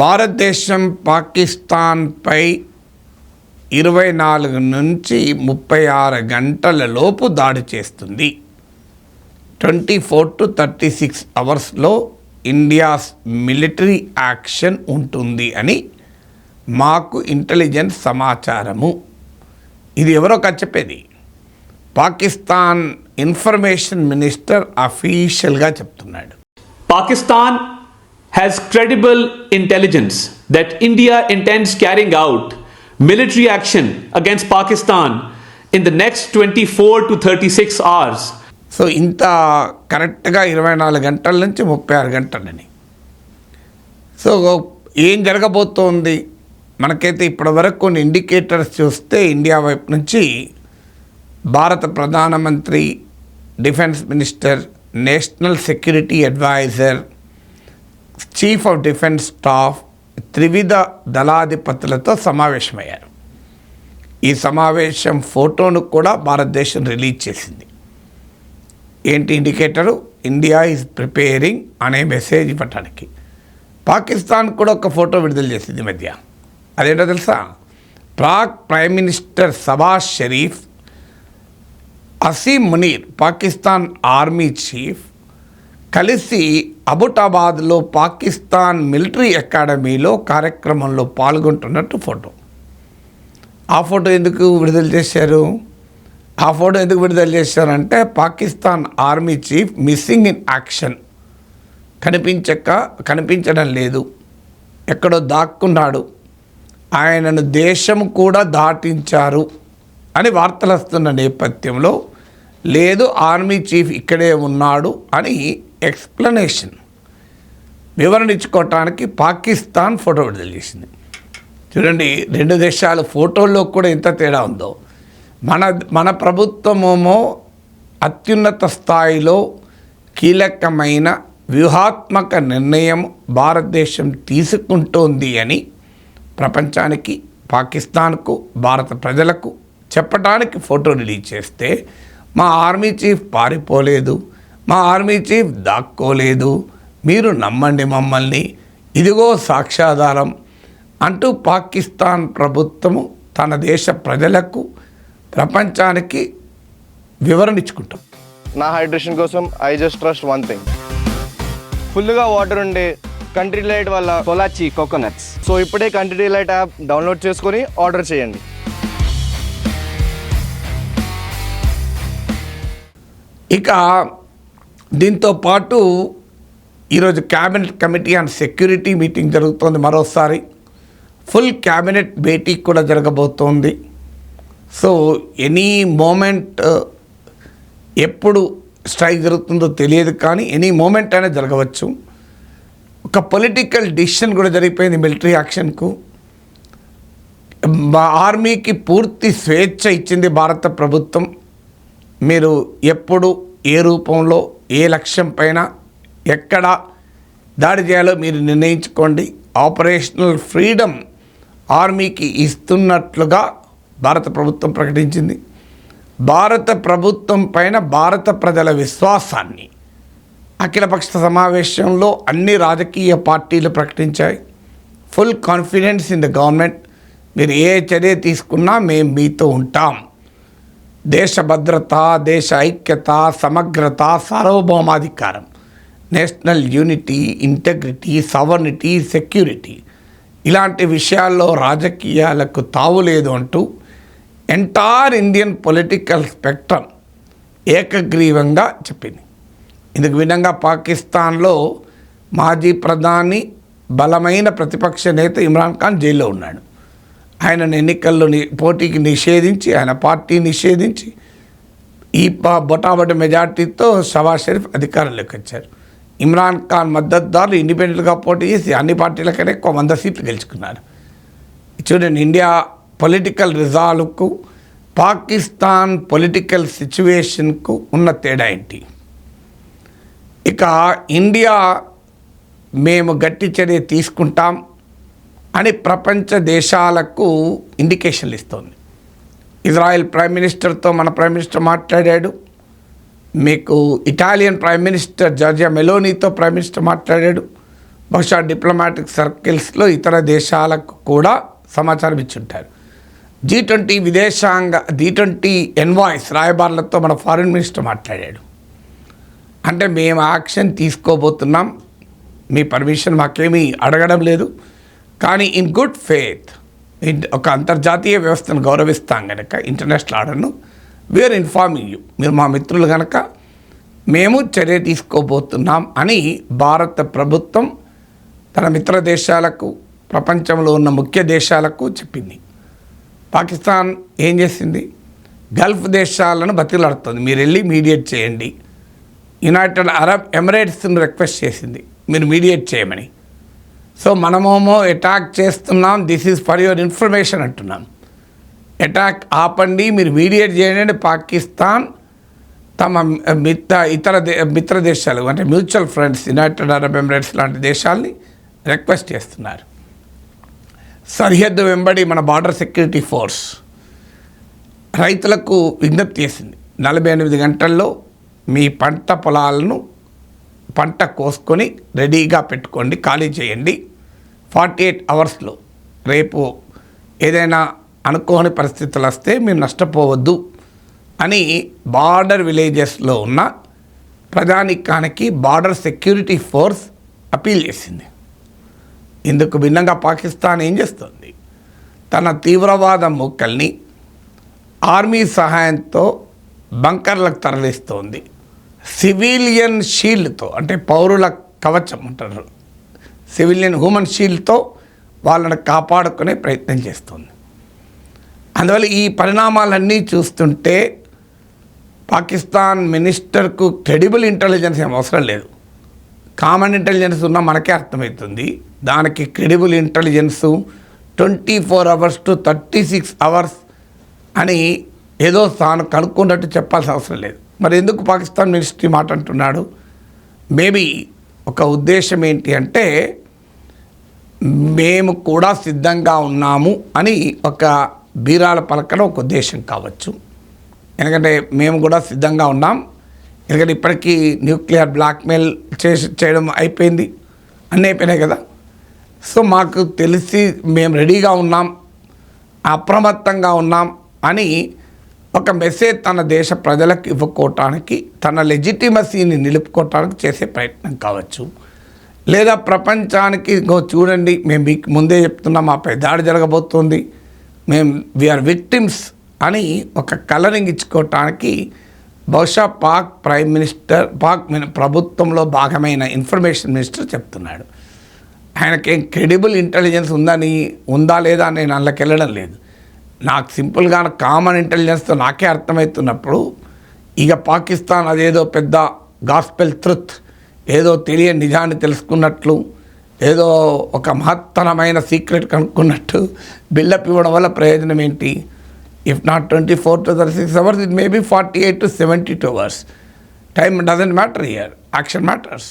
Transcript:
భారతదేశం పాకిస్తాన్పై 24 నుంచి 36 గంటల లోపు దాడి చేస్తుంది. 24 to 36 అవర్స్లో ఇండియాస్ మిలిటరీ యాక్షన్ ఉంటుంది అని మాకు ఇంటెలిజెన్స్ సమాచారము. ఇది ఎవరో చెప్పేది, పాకిస్తాన్ ఇన్ఫర్మేషన్ మినిస్టర్ అఫీషియల్గా చెప్తున్నాడు. Pakistan has credible intelligence that India intends carrying out military action against Pakistan in the next 24 to 36 hours. So ఇంత కరెక్ట్గా 24 గంటల నుంచి 36 గంటలని. సో ఏం జరగబోతోంది మనకైతే ఇప్పటివరకు కొన్ని ఇండికేటర్స్ చూస్తే ఇండియా వైపు నుంచి భారత ప్రధానమంత్రి, defence minister, national security adviser, chief of defence staff, త్రివిధ దళాధిపతులతో సమావేశమయ్యారు. ఈ సమావేశం ఫోటోను కూడా భారతదేశం రిలీజ్ చేసింది. ఏంటి ఇండికేటరు? ఇండియా ఈజ్ ప్రిపేరింగ్ అనే మెసేజ్ ఇవ్వటానికి. పాకిస్తాన్ కూడా ఒక ఫోటో విడుదల చేసింది ఈ మధ్య. అదేంటో తెలుసా? Pak prime minister Shahbaz Sharif, Asim Munir Pakistan army chief కలిసి అబుటాబాద్లో పాకిస్తాన్ మిలిటరీ అకాడమీలో కార్యక్రమంలో పాల్గొంటున్నట్టు ఫోటో. ఆ ఫోటో ఎందుకు విడుదల చేశారంటే Pakistan army chief missing in action, కనిపించడం లేదు, ఎక్కడో దాక్కున్నాడు, ఆయనను దేశం కూడా దాటించారు అని వార్తలు వస్తున్న నేపథ్యంలో లేదు, ఆర్మీ చీఫ్ ఇక్కడే ఉన్నాడు అని ఎక్స్ప్లెనేషన్, వివరణ ఇచ్చుకోవటానికి పాకిస్తాన్ ఫోటో విడుదల చేసింది. చూడండి, రెండు దేశాల ఫోటోల్లో కూడా ఎంత తేడా ఉందో. మన ప్రభుత్వమేమో అత్యున్నత స్థాయిలో కీలకమైన వ్యూహాత్మక నిర్ణయం భారతదేశం తీసుకుంటోంది అని ప్రపంచానికి, పాకిస్తాన్కు, భారత ప్రజలకు చెప్పడానికి ఫోటో రిలీజ్ చేస్తే మా ఆర్మీ చీఫ్ పారిపోలేదు, మా ఆర్మీ చీఫ్ దాక్కోలేదు, మీరు నమ్మండి మమ్మల్ని, ఇదిగో సాక్ష్యాధారం అంటూ పాకిస్తాన్ ప్రభుత్వము తన దేశ ప్రజలకు, ప్రపంచానికి వివరణ ఇచ్చుకుంటాం. నా హైడ్రేషన్ కోసం I just trust one thing, ఫుల్గా వాటర్ ఉండే కంట్రీ డిలైట్ వల్ల పొలాచి కోకోనట్స్. సో ఇప్పుడే కంట్రీ డిలైట్ యాప్ డౌన్లోడ్ చేసుకొని ఆర్డర్ చేయండి. ఇక దీంతో పాటు ఈరోజు cabinet committee on security meeting జరుగుతోంది. మరోసారి ఫుల్ క్యాబినెట్ భేటీ కూడా జరగబోతోంది. సో ఎనీ మూమెంట్, ఎప్పుడు స్ట్రైక్ జరుగుతుందో తెలియదు, కానీ ఎనీ మూమెంట్ అయినా జరగవచ్చు. ఒక పొలిటికల్ డిసిషన్ కూడా జరిగిపోయింది మిలిటరీ యాక్షన్కు. ఆర్మీకి పూర్తి స్వేచ్ఛ ఇచ్చింది భారత ప్రభుత్వం. మీరు ఎప్పుడు, ఏ రూపంలో, ఏ లక్ష్యం పైన, ఎక్కడ దాడి చేయాలో మీరు నిర్ణయించుకోండి. ఆపరేషనల్ ఫ్రీడమ్ ఆర్మీకి ఇస్తున్నట్లుగా భారత ప్రభుత్వం ప్రకటించింది. భారత ప్రభుత్వం పైన భారత ప్రజల విశ్వాసాన్ని అఖిలపక్ష సమావేశంలో అన్ని రాజకీయ పార్టీలు ప్రకటించాయి. Full confidence in the government, మీరు ఏ చర్య తీసుకున్నా మేము మీతో ఉంటాం. దేశ భద్రత, దేశ ఐక్యత, సమగ్రత, సార్వభౌమాధికారం, national unity, integrity, sovereignty, security, ఇలాంటి విషయాల్లో రాజకీయాలకు తావులేదు అంటూ ఎంటైర్ ఇండియన్ పొలిటికల్ స్పెక్ట్రమ్ ఏకగ్రీవంగా చెప్పింది. ఇందుకు భిన్నంగా పాకిస్తాన్లో మాజీ ప్రధాని, బలమైన ప్రతిపక్ష నేత ఇమ్రాన్ ఖాన్ జైల్లో ఉన్నాడు. ఆయనను ఎన్నికల్లో పోటీకి నిషేధించి, ఆయన పార్టీ నిషేధించి ఈ బొటాబొటి మెజార్టీతో షబాజ్ షరీఫ్ అధికారంలోకి వచ్చారు. ఇమ్రాన్ ఖాన్ మద్దతుదారులు ఇండిపెండెంట్గా పోటీ చేసి అన్ని పార్టీలకన్నా ఎక్కువ 100 సీట్లు గెలుచుకున్నారు. చూడండి, ఇండియా పొలిటికల్ రిజాల్వ్కు పాకిస్తాన్ పొలిటికల్ సిచ్యువేషన్కు ఉన్న తేడా ఏంటి? ఇక ఇండియా మేము గట్టి చర్య తీసుకుంటాం అని ప్రపంచ దేశాలకు ఇండికేషన్లు ఇస్తోంది. ఇజ్రాయెల్ ప్రైమ్ మినిస్టర్తో మన ప్రైమ్ మినిస్టర్ మాట్లాడాడు. మీకు ఇటాలియన్ ప్రైమ్ మినిస్టర్ జార్జియా మెలోనీతో ప్రైమ్ మినిస్టర్ మాట్లాడాడు. బహుశా డిప్లొమాటిక్ సర్కిల్స్లో ఇతర దేశాలకు కూడా సమాచారం ఇచ్చుంటారు. G20 ఎన్వాయిస్ రాయబారులతో మన ఫారిన్ మినిస్టర్ మాట్లాడాడు. అంటే మేము యాక్షన్ తీసుకోబోతున్నాం, మీ పర్మిషన్ మాకేమీ అడగడం లేదు, కానీ ఇన్ గుడ్ ఫెయిత్ ఒక అంతర్జాతీయ వ్యవస్థను గౌరవిస్తాం కనుక ఇంటర్నేషనల్ ఆర్డర్ను వీఆర్ ఇన్ఫార్మింగ్ యూ, మీరు మా మిత్రులు కనుక మేము చర్య తీసుకోబోతున్నాం అని భారత ప్రభుత్వం తన మిత్ర దేశాలకు, ప్రపంచంలో ఉన్న ముఖ్య దేశాలకు చెప్పింది. పాకిస్తాన్ ఏం చేసింది? గల్ఫ్ దేశాలను బతిలాడుతుంది, మీరు వెళ్ళి మీడియేట్ చేయండి. యునైటెడ్ అరబ్ ఎమిరేట్స్ని రిక్వెస్ట్ చేసింది, మీరు మీడియేట్ చేయమని. సో మనమేమో అటాక్ చేస్తున్నాం, this is for your information అంటున్నాం. అటాక్ ఆపండి, మీరు మీడియేట్ చేయండి. పాకిస్తాన్ తమ మిత్ర దేశాలు అంటే mutual friends United Arab Emirates లాంటి దేశాలని రిక్వెస్ట్ చేస్తున్నారు. సరిహద్దు వెంబడి మన బార్డర్ సెక్యూరిటీ ఫోర్స్ రైతులకు విజ్ఞప్తి చేసింది, 48 గంటల్లో మీ పంట పొలాలను పంట కోసుకొని రెడీగా పెట్టుకోండి, ఖాళీ చేయండి. 48 అవర్స్లో రేపు ఏదైనా అనుకోని పరిస్థితులు వస్తే మీరు నష్టపోవద్దు అని బార్డర్ విలేజెస్లో ఉన్న ప్రజానీకానికి బార్డర్ సెక్యూరిటీ ఫోర్స్ అపీల్ చేసింది. ఇందుకు భిన్నంగా పాకిస్తాన్ ఏం చేస్తుంది? తన తీవ్రవాద మూకల్ని ఆర్మీ సహాయంతో బంకర్లకు తరలిస్తోంది. సివిలియన్ షీల్డ్తో అంటే పౌరుల కవచం అంటారు, సివిలియన్ హ్యూమన్ షీల్డ్తో వాళ్ళని కాపాడుకునే ప్రయత్నం చేస్తుంది. అందువల్ల ఈ పరిణామాలన్నీ చూస్తుంటే పాకిస్తాన్ మినిస్టర్కు క్రెడిబుల్ ఇంటెలిజెన్స్ ఏం అవసరం లేదు. కామన్ ఇంటెలిజెన్స్ ఉన్నా మనకే అర్థమవుతుంది. దానికి credible intelligence 24 hours to 36 hours అని ఏదో తాను కనుక్కున్నట్టు చెప్పాల్సిన అవసరం లేదు. మరి ఎందుకు పాకిస్తాన్ మినిస్ట్రీ మాట అంటున్నాడు? మేబీ ఒక ఉద్దేశం ఏంటి అంటే మేము కూడా సిద్ధంగా ఉన్నాము అని ఒక బీరాల పలకడం ఒక ఉద్దేశం కావచ్చు. ఎందుకంటే మేము కూడా సిద్ధంగా ఉన్నాం, ఎందుకంటే ఇప్పటికీ న్యూక్లియర్ బ్లాక్మెయిల్ చేయడం అయిపోయింది, అన్నీ అయిపోయినాయి కదా. సో మాకు తెలిసి మేము రెడీగా ఉన్నాం, అప్రమత్తంగా ఉన్నాం అని ఒక మెసేజ్ తన దేశ ప్రజలకు ఇవ్వకోవటానికి, తన లెజిటిమసీని నిలుపుకోవటానికి చేసే ప్రయత్నం కావచ్చు. లేదా ప్రపంచానికి చూడండి, మేము మీకు ముందే చెప్తున్నాం, మాపై దాడి జరగబోతోంది, మేము వీఆర్ విక్టిమ్స్ అని ఒక కలరింగ్ ఇచ్చుకోవటానికి బహుశా పాక్ ప్రైమ్ మినిస్టర్, ప్రభుత్వంలో భాగమైన ఇన్ఫర్మేషన్ మినిస్టర్ చెప్తున్నాడు. ఆయనకేం క్రెడిబుల్ ఇంటెలిజెన్స్ ఉందా లేదా అని నేను అందులోకి వెళ్ళడం లేదు. నాకు సింపుల్గా కామన్ ఇంటెలిజెన్స్తో నాకే అర్థమవుతున్నప్పుడు ఇక పాకిస్తాన్ అదేదో పెద్ద గాస్పెల్ ట్రుత్, ఏదో తెలియని నిజాన్ని తెలుసుకున్నట్లు, ఏదో ఒక మహత్తరమైన సీక్రెట్ కనుక్కున్నట్టు బిల్డప్ ఇవ్వడం వల్ల ప్రయోజనం ఏంటి? If not 24 to 36 hours, it may be 48 to 72 hours. Time doesn't matter here. Action matters.